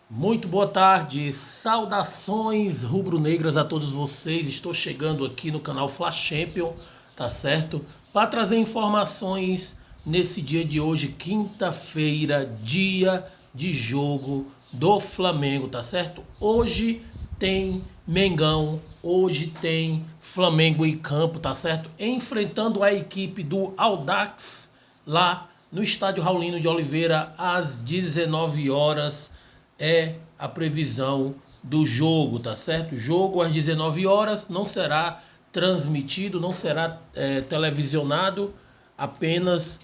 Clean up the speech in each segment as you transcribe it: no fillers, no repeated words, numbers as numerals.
Muito boa tarde, saudações rubro-negras a todos vocês. Estou chegando aqui no canal Flash Champion, tá certo? Para trazer informações nesse dia de hoje, quinta-feira, dia de jogo do Flamengo, tá certo? Hoje tem Mengão, hoje tem Flamengo em campo, tá certo? Enfrentando a equipe do Audax lá no estádio Raulino de Oliveira às 19 horas é a previsão do jogo, tá certo? O jogo às 19 horas não será transmitido, não será televisionado, apenas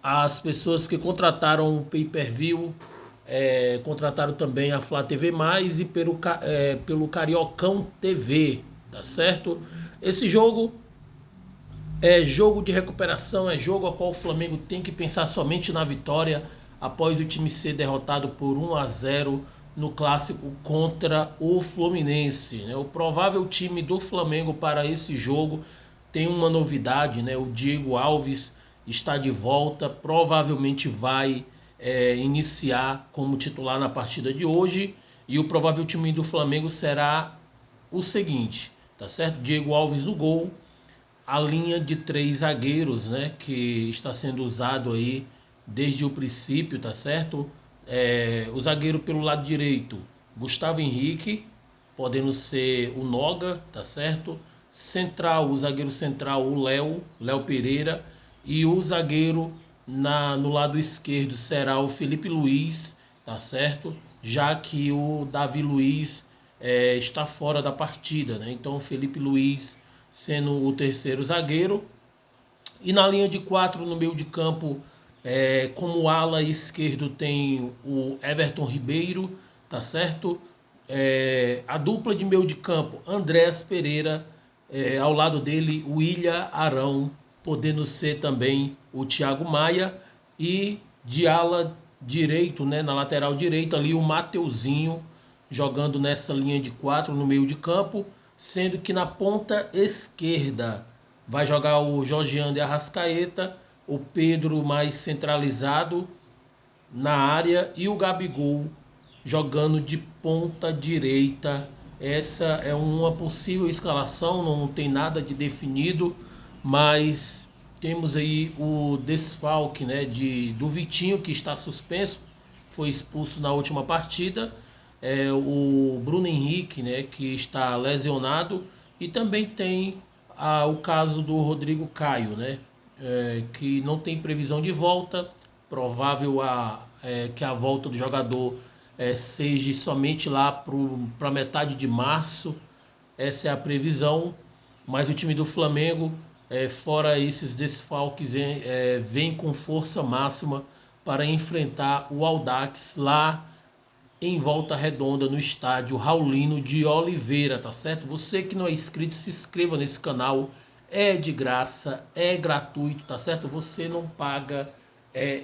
as pessoas que contrataram o pay-per-view, contrataram também a Flá TV Mais e pelo Cariocão TV, tá certo? Esse jogo é jogo de recuperação, é jogo a qual o Flamengo tem que pensar somente na vitória após o time ser derrotado por 1-0 no clássico contra o Fluminense, né? O provável time do Flamengo para esse jogo tem uma novidade, né? O Diego Alves está de volta, provavelmente vai iniciar como titular na partida de hoje, e o provável time do Flamengo será o seguinte, tá certo? Diego Alves no gol, a linha de três zagueiros, né, que está sendo usado aí desde o princípio, tá certo? O zagueiro pelo lado direito, Gustavo Henrique, podendo ser o Noga, tá certo? Central, o zagueiro central, o Léo Pereira, e o zagueiro no lado esquerdo será o Felipe Luiz, tá certo? Já que o Davi Luiz está fora da partida, né? Então o Felipe Luiz sendo o terceiro zagueiro. E na linha de quatro no meio de campo, como ala esquerdo tem o Everton Ribeiro, tá certo? A dupla de meio de campo, Andrés Pereira, ao lado dele, o William Arão, podendo ser também o Thiago Maia, e de ala direito, né, na lateral direita ali o Mateuzinho, jogando nessa linha de quatro no meio de campo, sendo que na ponta esquerda vai jogar o Jorge de Arrascaeta, o Pedro mais centralizado na área e o Gabigol jogando de ponta direita. Essa é uma possível escalação, não tem nada de definido, mas temos aí o desfalque, né, do Vitinho, que está suspenso, foi expulso na última partida, o Bruno Henrique, né, que está lesionado, e também tem o caso do Rodrigo Caio, né, que não tem previsão de volta, provável que a volta do jogador seja somente lá para metade de março. Essa é a previsão, mas o time do Flamengo, fora esses desfalques, vem com força máxima para enfrentar o Audax lá em Volta Redonda, no estádio Raulino de Oliveira, tá certo? Você que não é inscrito, se inscreva nesse canal, é de graça, é gratuito, tá certo? Você não paga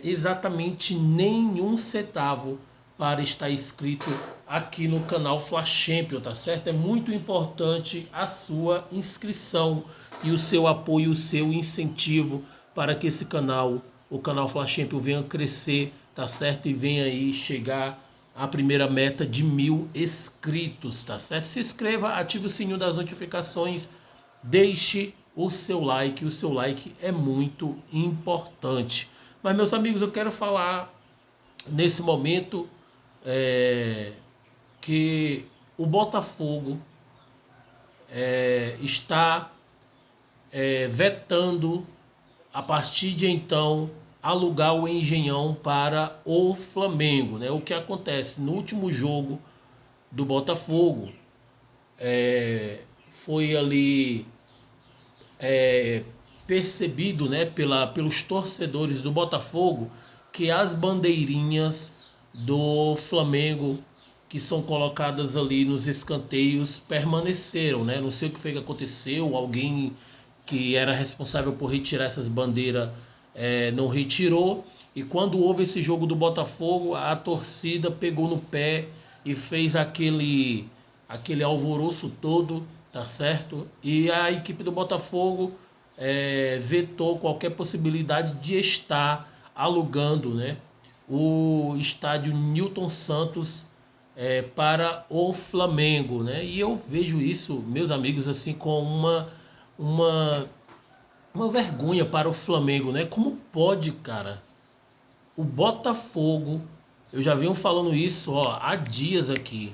exatamente nenhum centavo para estar inscrito aqui no canal Flash Champion, tá certo? É muito importante a sua inscrição e o seu apoio, o seu incentivo para que esse canal, o canal Flash Champion, venha crescer, tá certo? E venha aí chegar a primeira meta de 1.000 inscritos, tá certo? Se inscreva, ative o sininho das notificações, deixe o seu like é muito importante. Mas, meus amigos, eu quero falar nesse momento que o Botafogo está vetando, a partir de então, alugar o Engenhão para o Flamengo, né? O que acontece no último jogo do Botafogo, foi ali é, percebido, né, pelos torcedores do Botafogo, que as bandeirinhas do Flamengo que são colocadas ali nos escanteios permaneceram, né? Não sei o que foi que aconteceu, alguém que era responsável por retirar essas bandeiras não retirou, e quando houve esse jogo do Botafogo, a torcida pegou no pé e fez aquele alvoroço todo, tá certo? E a equipe do Botafogo vetou qualquer possibilidade de estar alugando, né, o estádio Newton Santos para o Flamengo, né? E eu vejo isso, meus amigos, assim, com uma, uma vergonha para o Flamengo, né? Como pode, cara? O Botafogo, eu já venho falando isso, ó, há dias aqui.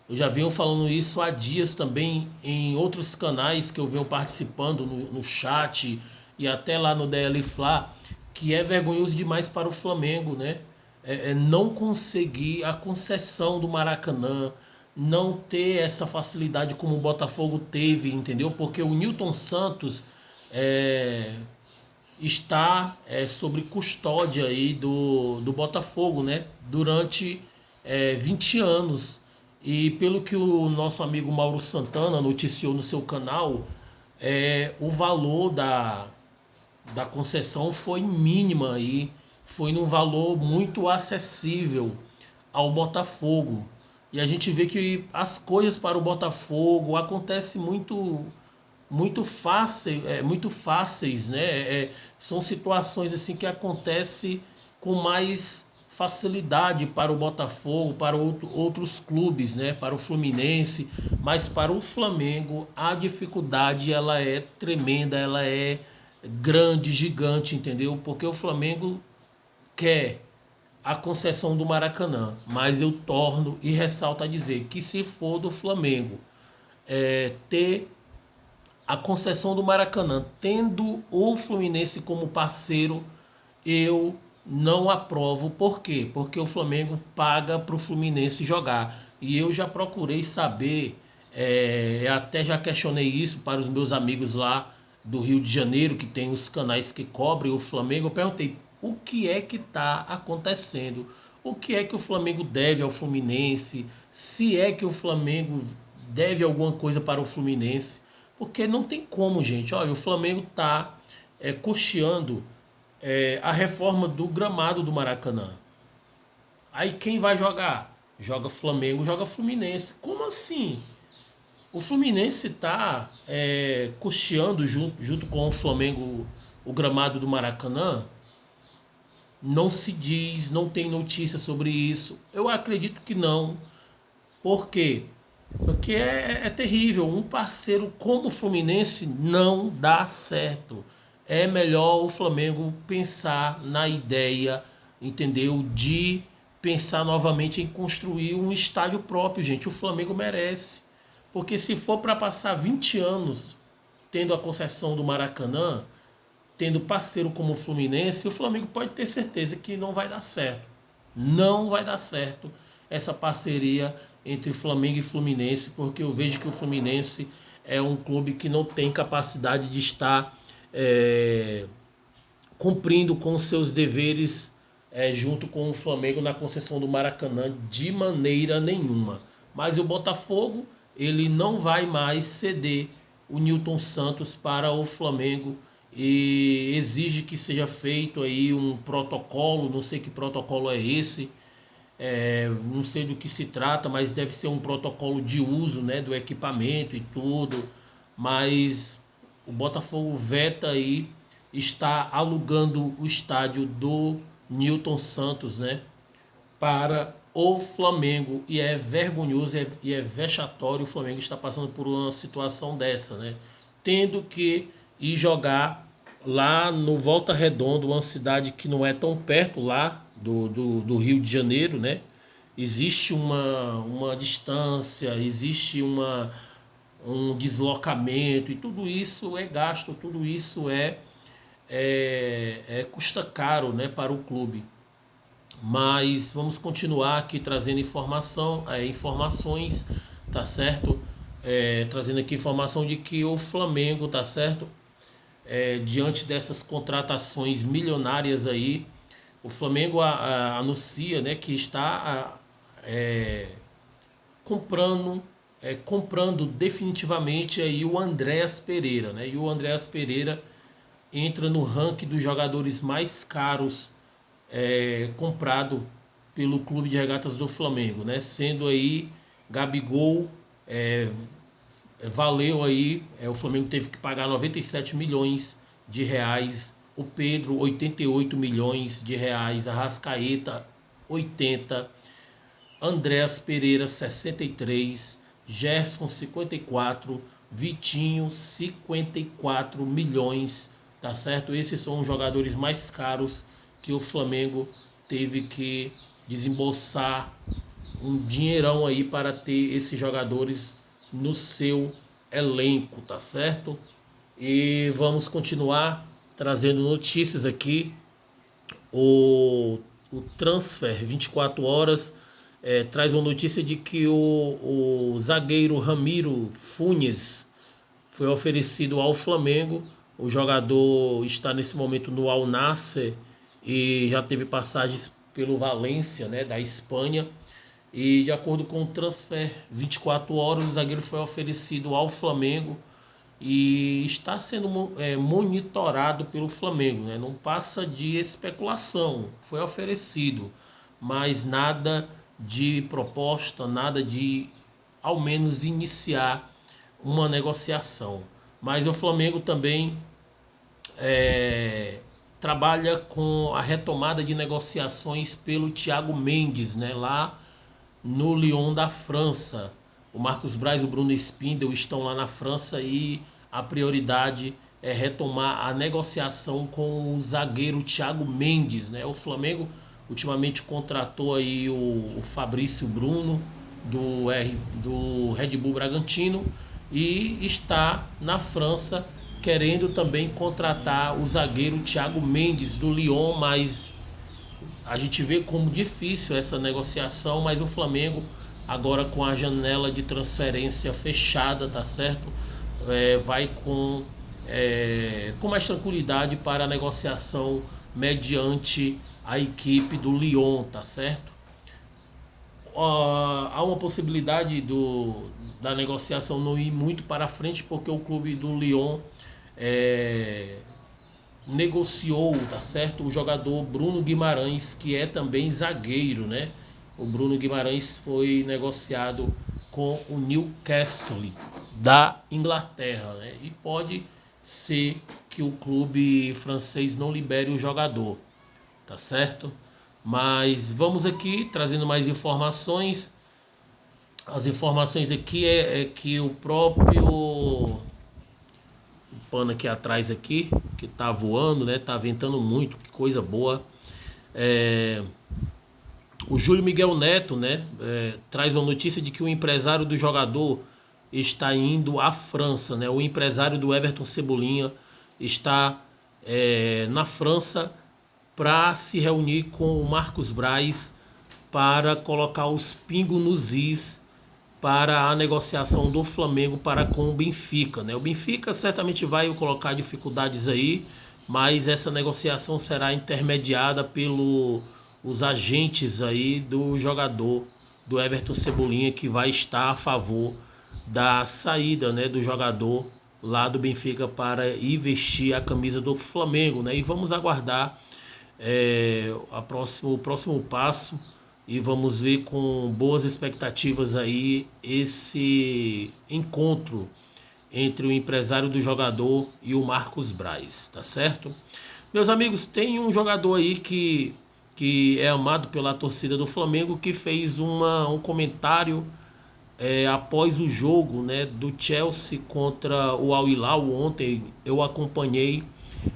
Eu já venho falando isso há dias também em outros canais que eu venho participando no chat e até lá no DL Fla, que é vergonhoso demais para o Flamengo, né? Não conseguir a concessão do Maracanã, não ter essa facilidade como o Botafogo teve, entendeu? Porque o Newton Santos é, está sob custódia aí do Botafogo, né? Durante 20 anos. E pelo que o nosso amigo Mauro Santana noticiou no seu canal, o valor da concessão foi mínima aí, foi num valor muito acessível ao Botafogo. E a gente vê que as coisas para o Botafogo acontecem muito fáceis, né? São situações assim que acontecem com mais facilidade para o Botafogo, para outros clubes, né? Para o Fluminense, mas para o Flamengo a dificuldade ela é tremenda, ela é grande, gigante, entendeu? Porque o Flamengo quer a concessão do Maracanã, mas eu torno e ressalto a dizer que se for do Flamengo ter a concessão do Maracanã, tendo o Fluminense como parceiro, eu não aprovo. Por quê? Porque o Flamengo paga para o Fluminense jogar. E eu já procurei saber, até já questionei isso para os meus amigos lá do Rio de Janeiro, que tem os canais que cobrem o Flamengo. Eu perguntei o que é que está acontecendo, o que é que o Flamengo deve ao Fluminense, se é que o Flamengo deve alguma coisa para o Fluminense. Porque não tem como, gente. Olha, o Flamengo está custeando a reforma do gramado do Maracanã. Aí quem vai jogar? Joga Flamengo, joga Fluminense. Como assim? O Fluminense está custeando junto com o Flamengo o gramado do Maracanã? Não se diz, não tem notícia sobre isso. Eu acredito que não. Por quê? Porque é terrível. Um parceiro como o Fluminense não dá certo. É melhor o Flamengo pensar na ideia, entendeu? De pensar novamente em construir um estádio próprio, gente. O Flamengo merece. Porque se for para passar 20 anos tendo a concessão do Maracanã, tendo parceiro como o Fluminense, o Flamengo pode ter certeza que não vai dar certo. Não vai dar certo essa parceria entre Flamengo e Fluminense, porque eu vejo que o Fluminense é um clube que não tem capacidade de estar cumprindo com seus deveres junto com o Flamengo na concessão do Maracanã de maneira nenhuma. Mas o Botafogo ele não vai mais ceder o Newton Santos para o Flamengo e exige que seja feito aí um protocolo, não sei que protocolo é esse, não sei do que se trata, mas deve ser um protocolo de uso, né, do equipamento e tudo. Mas o Botafogo veta aí, está alugando o estádio do Newton Santos, né, para o Flamengo. E é vergonhoso e é vexatório o Flamengo estar passando por uma situação dessa, né, tendo que ir jogar lá no Volta Redonda, uma cidade que não é tão perto lá do Rio de Janeiro, né? Existe uma distância, existe um deslocamento e tudo isso é gasto, tudo isso custa caro, né, para o clube. Mas vamos continuar aqui trazendo informações, tá certo? Trazendo aqui informação de que o Flamengo, tá certo? Diante dessas contratações milionárias aí, o Flamengo anuncia, né, que está comprando comprando definitivamente aí o Andréas Pereira, né? E o Andréas Pereira entra no ranking dos jogadores mais caros comprado pelo Clube de Regatas do Flamengo, né? Sendo aí Gabigol valeu aí, o Flamengo teve que pagar 97 milhões de reais, o Pedro 88 milhões de reais, a Arrascaeta 80, Andréas Pereira 63, Gerson 54, Vitinho 54 milhões, tá certo? Esses são os jogadores mais caros que o Flamengo teve que desembolsar um dinheirão aí para ter esses jogadores no seu elenco, tá certo? E vamos continuar trazendo notícias aqui. O Transfer 24 horas traz uma notícia de que o zagueiro Ramiro Funes foi oferecido ao Flamengo. O jogador está nesse momento no Al Nassr e já teve passagens pelo Valência, né, da Espanha. E de acordo com o Transfer 24 horas, o zagueiro foi oferecido ao Flamengo e está sendo monitorado pelo Flamengo, né? Não passa de especulação, foi oferecido, mas nada de proposta, nada de ao menos iniciar uma negociação. Mas o Flamengo também trabalha com a retomada de negociações pelo Thiago Mendes, né? Lá no Lyon da França. O Marcos Braz e o Bruno Spindel estão lá na França e a prioridade é retomar a negociação com o zagueiro Thiago Mendes, né? O Flamengo ultimamente contratou aí o Fabrício Bruno do Red Bull Bragantino e está na França querendo também contratar o zagueiro Thiago Mendes do Lyon, mas a gente vê como difícil essa negociação, mas o Flamengo agora com a janela de transferência fechada, tá certo? Vai com mais tranquilidade para a negociação mediante a equipe do Lyon, tá certo? Há uma possibilidade da negociação não ir muito para frente porque o clube do Lyon negociou, tá certo, o jogador Bruno Guimarães, que é também zagueiro, né? O Bruno Guimarães foi negociado com o Newcastle da Inglaterra, né? E pode ser que o clube francês não libere o jogador, tá certo? Mas vamos aqui trazendo mais informações. As informações aqui é que o próprio pano aqui atrás aqui, que tá voando, né? Tá ventando muito, que coisa boa. O Júlio Miguel Neto, né? Traz uma notícia de que o empresário do jogador está indo à França, né? O empresário do Everton Cebolinha está na França para se reunir com o Marcos Braz para colocar os pingos nos is para a negociação do Flamengo para com o Benfica, né? O Benfica certamente vai colocar dificuldades aí, mas essa negociação será intermediada pelos agentes aí do jogador, do Everton Cebolinha, que vai estar a favor da saída, né, do jogador lá do Benfica para ir vestir a camisa do Flamengo, né? E vamos aguardar o próximo passo e vamos ver com boas expectativas aí esse encontro entre o empresário do jogador e o Marcos Braz, tá certo? Meus amigos, tem um jogador aí que é amado pela torcida do Flamengo, que fez um comentário após o jogo, né, do Chelsea contra o Al Hilal. Ontem eu acompanhei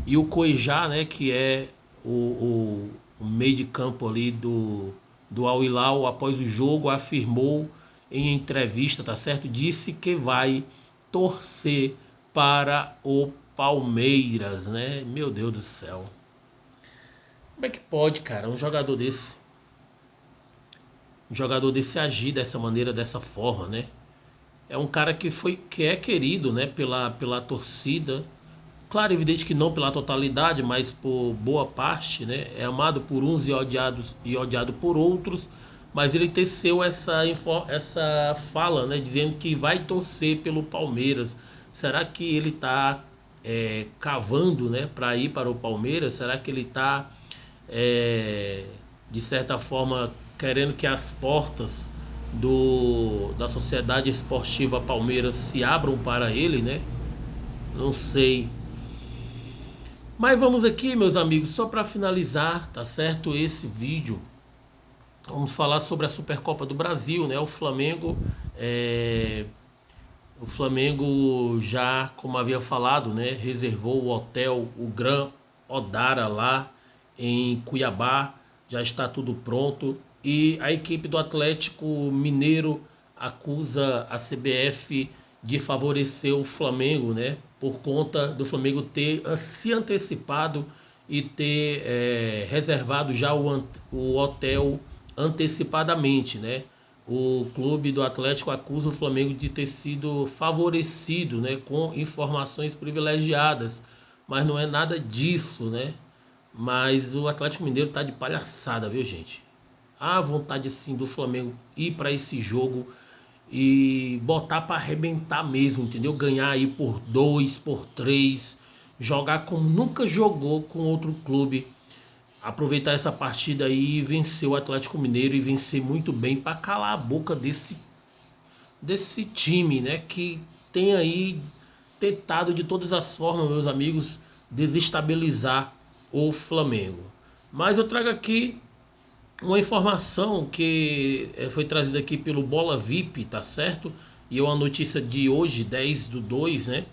e o Cuejá, né, que é o meio de campo ali do Al Hilal, após o jogo afirmou em entrevista, tá certo? Disse que vai torcer para o Palmeiras, né? Meu Deus do céu. Como é que pode, cara, um jogador desse agir dessa maneira, dessa forma, né? É um cara que é querido, né, pela torcida. Claro, evidente que não pela totalidade, mas por boa parte, né? É amado por uns e odiado por outros, mas ele teceu essa fala, né? Dizendo que vai torcer pelo Palmeiras. Será que ele está cavando, né, para ir para o Palmeiras? Será que ele está, de certa forma, querendo que as portas da Sociedade Esportiva Palmeiras se abram para ele, né? Não sei. Mas vamos aqui, meus amigos, só para finalizar, tá certo? Esse vídeo, Vamos falar sobre a Supercopa do Brasil, né? O Flamengo já, como havia falado, né, reservou o hotel, o Gran Odara lá em Cuiabá, já está tudo pronto. E a equipe do Atlético Mineiro acusa a CBF de favorecer o Flamengo, né, por conta do Flamengo ter se antecipado e ter reservado já o hotel antecipadamente, né? O clube do Atlético acusa o Flamengo de ter sido favorecido, né, com informações privilegiadas, mas não é nada disso, né? Mas o Atlético Mineiro tá de palhaçada, viu, gente? A vontade assim do Flamengo ir para esse jogo e botar para arrebentar mesmo, entendeu? Ganhar aí por 2, por 3, jogar como nunca jogou com outro clube, aproveitar essa partida aí e vencer o Atlético Mineiro e vencer muito bem para calar a boca desse time, né, que tem aí tentado de todas as formas, meus amigos, desestabilizar o Flamengo. Mas eu trago aqui uma informação que foi trazida aqui pelo Bola VIP, tá certo? E é uma notícia de hoje, 10/2, né?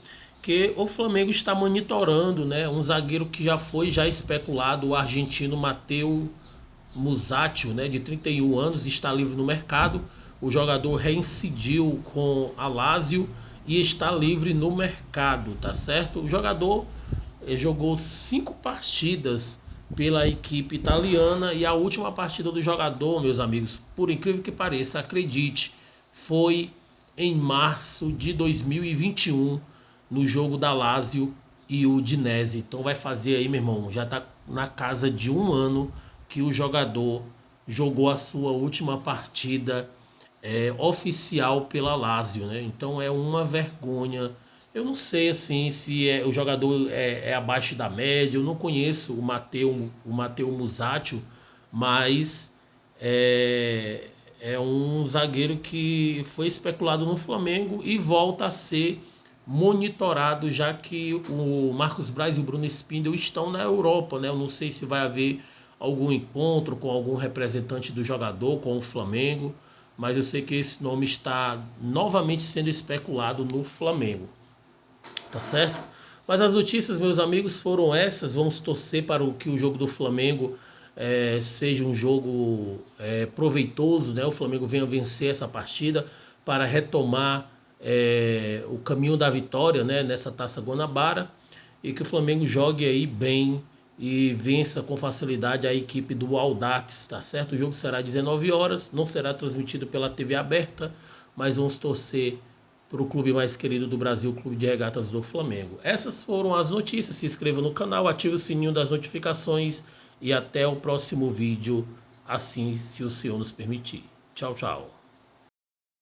Que o Flamengo está monitorando, né, um zagueiro que já especulado, o argentino Matteo Musacchio, né, de 31 anos, está livre no mercado. O jogador reincidiu com a Lazio e está livre no mercado, tá certo? O jogador jogou 5 partidas pela equipe italiana e a última partida do jogador, meus amigos, por incrível que pareça, acredite, foi em março de 2021 no jogo da Lazio e o Udinese. Então vai fazer aí, meu irmão, já tá na casa de um ano que o jogador jogou a sua última partida oficial pela Lazio, né? Então é uma vergonha. Eu não sei assim se o jogador é abaixo da média. Eu não conheço o Matteo Musacchio, mas é um zagueiro que foi especulado no Flamengo e volta a ser monitorado, já que o Marcos Braz e o Bruno Spindel estão na Europa, né? Eu não sei se vai haver algum encontro com algum representante do jogador, com o Flamengo, mas eu sei que esse nome está novamente sendo especulado no Flamengo, tá certo? Mas as notícias, meus amigos, foram essas. Vamos torcer para que o jogo do Flamengo seja um jogo proveitoso, né? O Flamengo venha vencer essa partida para retomar o caminho da vitória, né, nessa Taça Guanabara, e que o Flamengo jogue aí bem e vença com facilidade a equipe do Audax, tá certo? O jogo será às 19 horas, não será transmitido pela TV aberta, mas vamos torcer para o clube mais querido do Brasil, o Clube de Regatas do Flamengo. Essas foram as notícias. Se inscreva no canal, ative o sininho das notificações e até o próximo vídeo, assim se o Senhor nos permitir. Tchau, tchau.